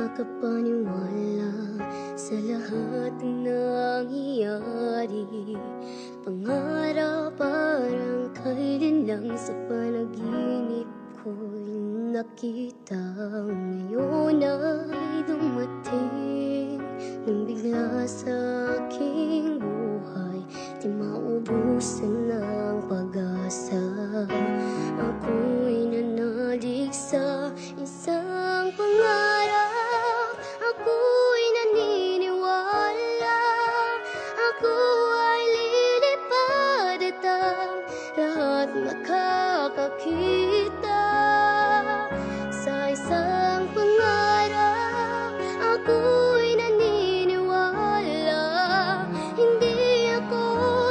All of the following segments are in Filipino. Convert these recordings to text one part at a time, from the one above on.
makapaniwala sa lahat ng nangyayari. Pangarap parang kailan lang sa panaginip ko'y nakita. Ngayon ay dumating nang bigla sa aking buhay, di maubusan ng pag-asa. Ako'y nanalig sa isang pangarap, ako'y naniniwala, ako ay lilipad at ang lahat makakakita. Sa isang pangarap, ako'y naniniwala, hindi ako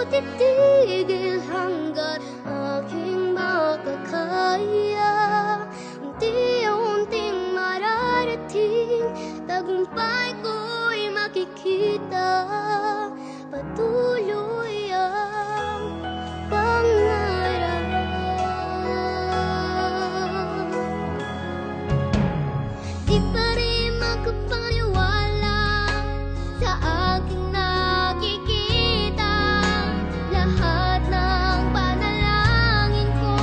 titigil hanggat aking makakaya. Unti-unting mararating, tagumpay ko'y makikita. Patuloy ang pangarap. Di pa rin makapaniwala sa aking nakikita. Lahat ng panalangin ko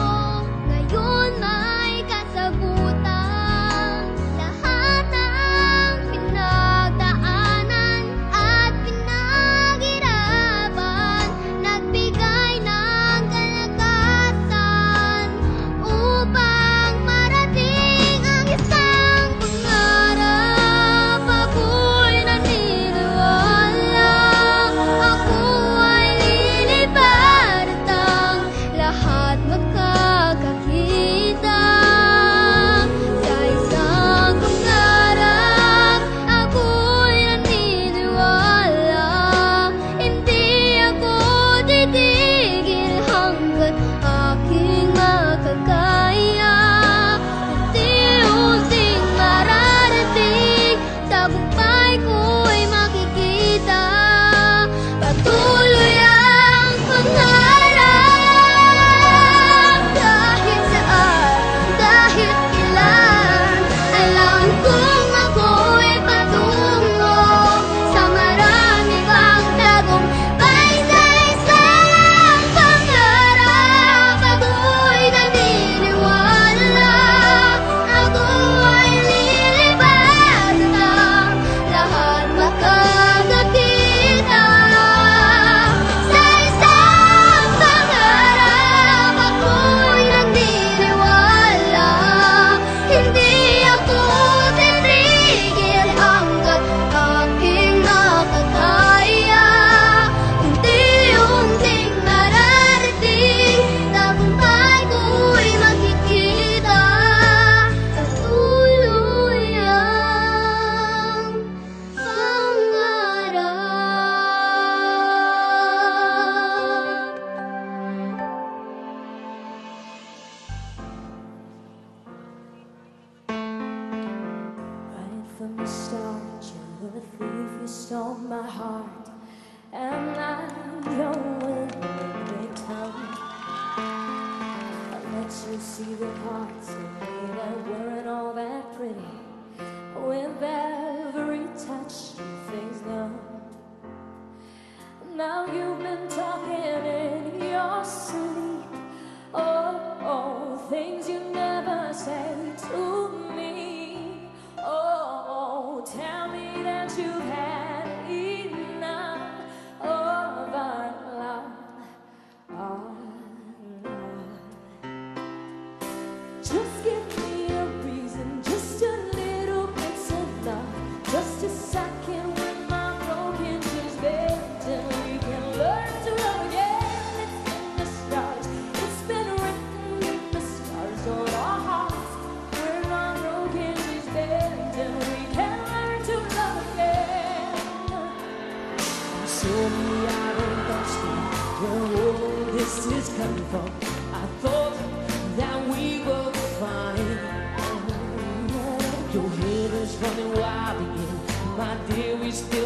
ngayon may kasagutan. Lahat ng pinagdaanan at pinaghirapan nagbigay ng kalakasan upang marating ang isang pangarap. Ako'y naniniwala, ako ay lilipad at ang lahat makakakita. Sa isang pangarap, ako'y naniniwala, hindi ako titigil hanggat aking makakaya. Unti-unting mararating, tagumpay ko'y makikita. Patuloy ang pangarap, kahit saan, kahit kailan. Alam kong ako'y patungo sa marami pang tagumpay. Sa isang pangarap, ako'y naniniwala, ako ay lilipad at ang lahat makakakita. Sa isang pangarap, ako'y naniniwala, hindi ako titigil hanggat aking makakaya. Unti-unting mararating, tagumpay ko'y makikita. Patuloy ang pangarap. Right from the start, you were a thief, you stole my heart, and I know every time I let you see the parts of me that weren't all that pretty. With every touch, things numb. Now you've been talking in your sleep. Oh, things you never said to me. Oh, tell me that you've had enough of our love. Just give me a reason, just a little bit's enough. Just a second when my broken dreams bend and we can learn to love again. It's in the stars, it's been written in the stars on our hearts. When my broken dreams bend and we can learn to love again. Sorry, I don't understand where all this is coming from. I thought that we were fine. Your head is running wild again, my dear, we still